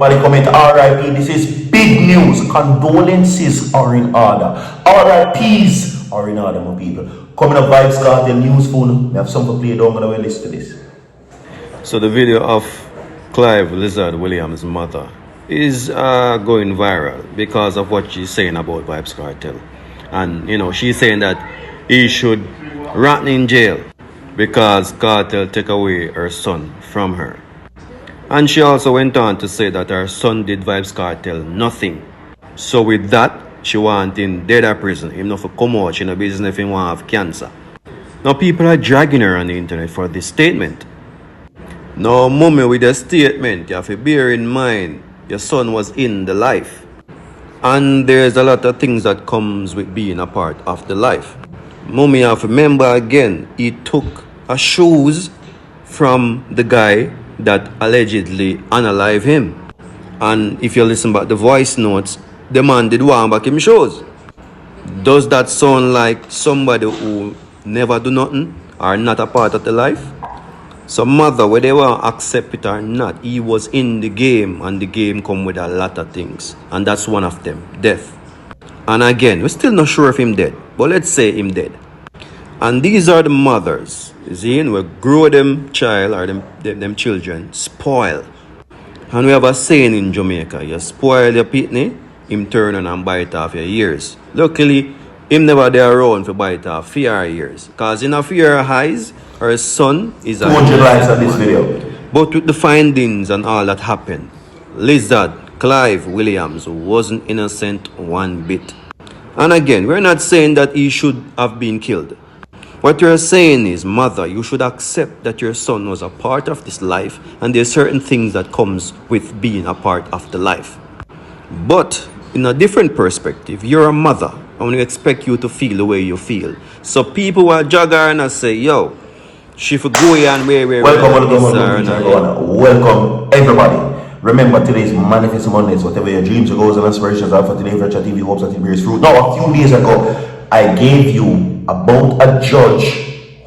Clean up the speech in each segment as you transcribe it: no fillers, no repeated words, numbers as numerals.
comment RIP. This is big news. Condolences are in order. RIPs are in order, my people. Coming up, VYBZ KARTEL news phone. We have something to play down on the way list to this. So the video of Clive Williams' mother is going viral because of what she's saying about VYBZ KARTEL. And, you know, she's saying that he should rot in jail because Cartel took away her son from her. And she also went on to say that her son did VYBZ KARTEL nothing. So with that, she want him dead at prison. Him not for come out, she no business if he want have cancer. Now people are dragging her on the internet for this statement. Now mommy, with the statement, you have to bear in mind your son was in the life. And there's a lot of things that comes with being a part of the life. Mommy, you have to remember again, he took a shoes from the guy that allegedly unalived him. And if you listen back the voice notes, the man did want back him shoes. Does that sound like somebody who never do nothing or not a part of the life? So mother, whether they want to accept it or not, he was in the game, and the game come with a lot of things. And that's one of them, death. And again, we're still not sure if him dead, but let's say him dead. And these are the mothers, you see, we grow them child or them children, spoil. And we have a saying in Jamaica, you spoil your pitney, him turn on and bite off your ears. Luckily, him never there around for bite off fear ears. Because in a fear eyes, her son is 200 likes on this video. But with the findings and all that happened, D3ÅD, Clive Williams wasn't innocent one bit. And again, we're not saying that he should have been killed. What you're saying is, mother, you should accept that your son was a part of this life, and there's certain things that comes with being a part of the life. But in a different perspective, you're a mother, and we expect you to feel the way you feel. So people will jog her and say, yo, she for go and Welcome everybody. Remember, today's Manifest Mondays. Whatever your dreams, your goals, and aspirations are for today, Virtual TV hopes that it bears fruit. Now, a few days ago, I gave you about a judge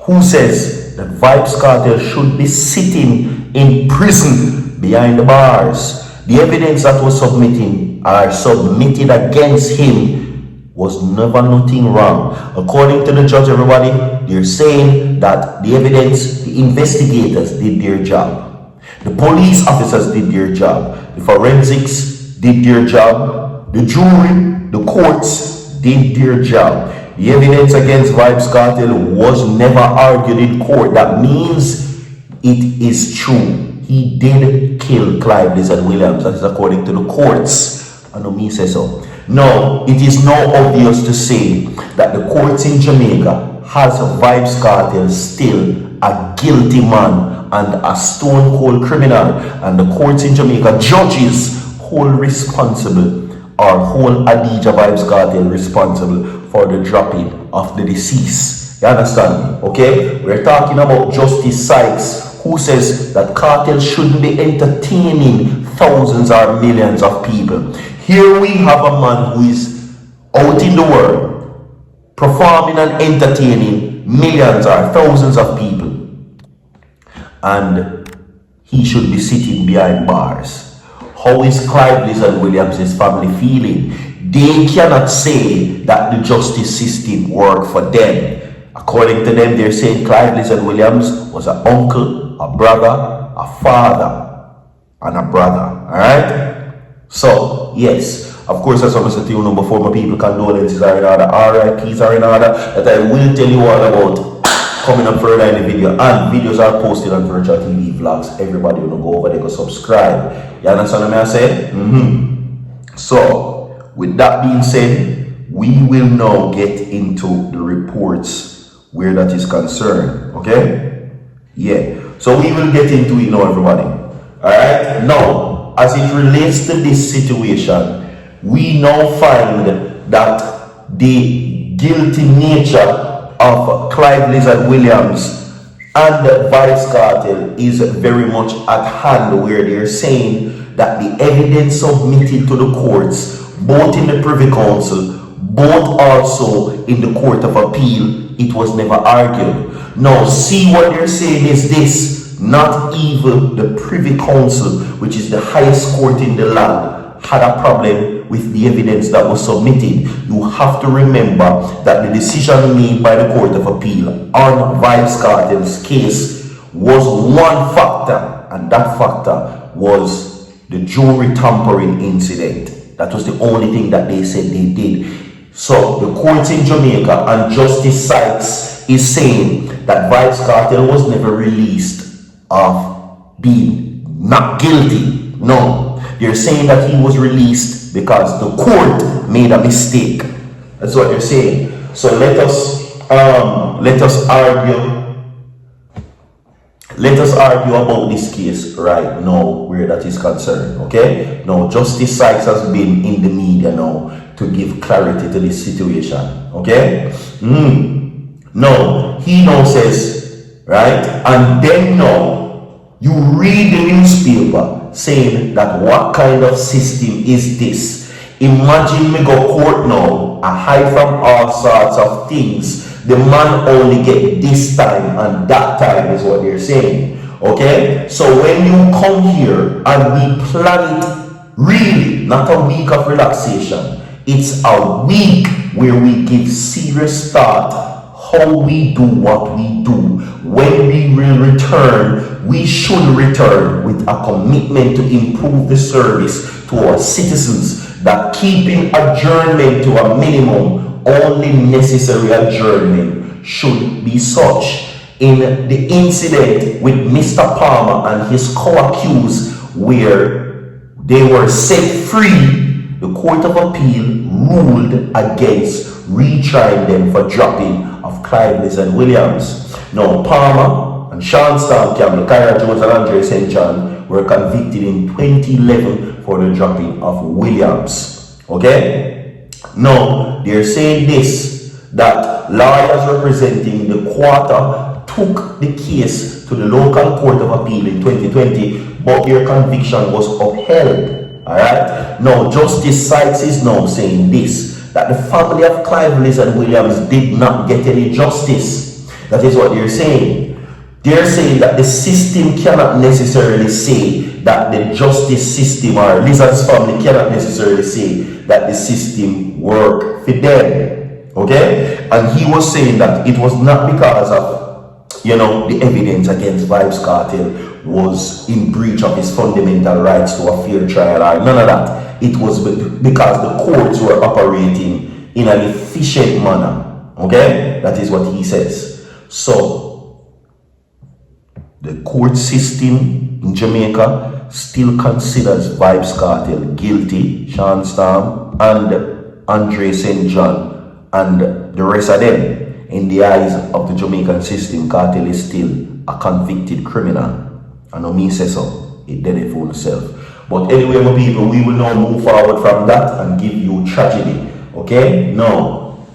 who says that VYBZ KARTEL should be sitting in prison behind the bars. The evidence that was submitted against him was never nothing wrong. According to the judge, everybody, they're saying that the evidence, the investigators did their job. The police officers did their job. The forensics did their job. The jury, the courts did their job. The evidence against VYBZ KARTEL was never argued in court. That means it is true. He did kill Clive Williams. That is according to the courts. I know me say so. Now, it is now obvious to say that the courts in Jamaica has VYBZ KARTEL still a guilty man and a stone cold criminal, and the courts in Jamaica judges hold responsible or hold Adija VYBZ KARTEL responsible for the dropping of the deceased. You understand me? Okay? We're talking about Justice Sykes, who says that cartel shouldn't be entertaining thousands or millions of people. Here we have a man who is out in the world performing and entertaining millions or thousands of people, and he should be sitting behind bars. How is Clive Williams' family feeling? They cannot say that the justice system worked for them. According to them, they're saying Clive Williams was an uncle, a brother, a father, and a brother. Alright? So, yes, of course, as I was telling you before, my people, condolences are in order, RIPs are in order, that I will tell you all about coming up further in the video. And videos are posted on Virtual TV Vlogs. Everybody will go over there, go subscribe. You understand what I'm saying? So, with that being said, we will now get into the reports where that is concerned. Okay? Yeah. So we will get into it now, everybody. Alright? Now, as it relates to this situation, we now find that the guilty nature of Clive Williams and VYBZ KARTEL is very much at hand, where they're saying that the evidence submitted to the courts, both in the Privy Council, both also in the Court of Appeal, it was never argued. Now, see what they're saying is this. Not even the Privy Council, which is the highest court in the land, had a problem with the evidence that was submitted. You have to remember that the decision made by the Court of Appeal on VYBZ KARTEL's case was one factor, and that factor was the jewelry tampering incident. That was the only thing that they said they did. So the courts in Jamaica and Justice Sykes is saying that VYBZ KARTEL was never released of being not guilty. No, they're saying that he was released because the court made a mistake. That's what they're saying. So let us argue. Let us argue about this case right now where that is concerned. Okay? Now Justice Sykes has been in the media now to give clarity to this situation. Okay? No, he now says, right? And then now you read the newspaper saying that what kind of system is this? Imagine me go court now, I hide from all sorts of things. The man only get this time and that time is what they're saying. Okay? So when you come here and we plan it really, not a week of relaxation, it's a week where we give serious thought how we do what we do. When we will return, we should return with a commitment to improve the service to our citizens, that keeping adjournment to a minimum, only necessary adjournment should be such. In the incident with Mr. Palmer and his co-accused where they were set free, the Court of Appeal ruled against retrying them for dropping of Clive Williams. Now, Palmer and Sean Stamp, Campbell, Kyra Jones and Andre St. John were convicted in 2011 for the dropping of Williams. Okay? Now, they're saying this, that lawyers representing the quarter took the case to the local Court of Appeal in 2020, but their conviction was upheld. Alright? Now, Justice Sykes is now saying this, that the family of Clive Williams did not get any justice. That is what they're saying. They're saying that the system cannot necessarily say that the justice system, or Lizard's family cannot necessarily say that the system worked for them. Okay? And he was saying that it was not because of, the evidence against VYBZ KARTEL was in breach of his fundamental rights to a fair trial, or none of that. It was because the courts were operating in an efficient manner. Okay? That is what he says. So, the court system in Jamaica still considers VYBZ KARTEL guilty, Sean Stamp and Andre St. John and the rest of them. In the eyes of the Jamaican system, Cartel is still a convicted criminal. I know me say so. It did it for himself. But anyway, my people, we will now move forward from that and give you tragedy. Okay? Now,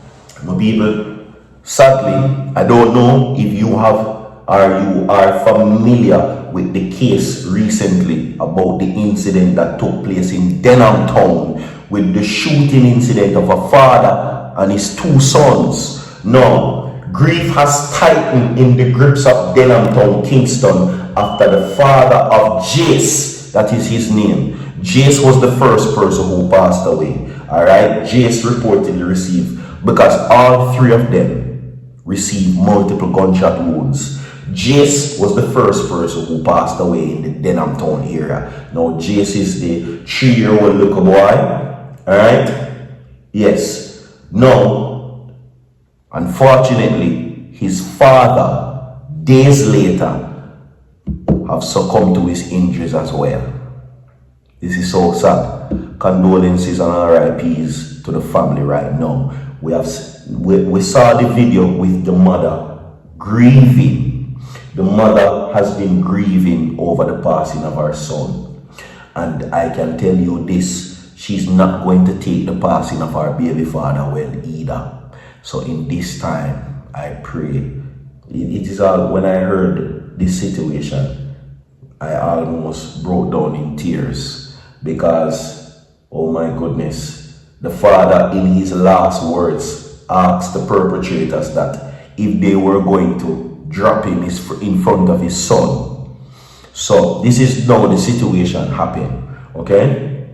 my people, sadly, I don't know if you have or you are familiar with the case recently about the incident that took place in Denham Town with the shooting incident of a father and his two sons. Now, grief has tightened in the grips of Denham Town, Kingston, after the father of Jace, that is his name. Jace was the first person who passed away. Alright, Jace reportedly received, because all three of them received multiple gunshot wounds. Jace was the first person who passed away in the Denham Town area. Now, Jace is the 3-year-old little boy. Alright? Yes. Now, unfortunately, his father, days later, have succumbed to his injuries as well. This is so sad. Condolences and RIPs to the family right now. We saw the video with the mother grieving. The mother has been grieving over the passing of her son. And I can tell you this, she's not going to take the passing of her baby father well either. So in this time, I pray. It is all, when I heard this situation, I almost broke down in tears because, oh my goodness, the father in his last words asked the perpetrators that if they were going to drop him in front of his son, So this is now the situation happened. Okay.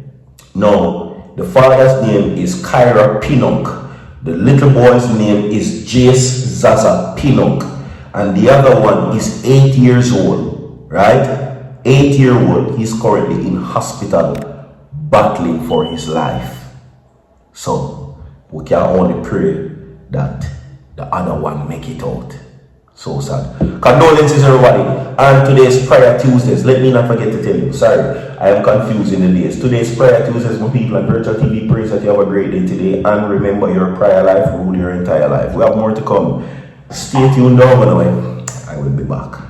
Now the father's name is Kyra Pinnock. The little boy's name is Jace Zaza Pinnock, and the other one is 8 years old, right? 8-year-old. He's currently in hospital battling for his life. So we can only pray that the other one make it out. So sad. Condolences, everybody. And today's prayer Tuesdays. Let me not forget to tell you. Sorry, I am confused in the days. Today's prayer Tuesdays, my people, and Virtual TV prays that you have a great day today. And remember, your prayer life rule your entire life. We have more to come. Stay tuned down, by the way. I will be back.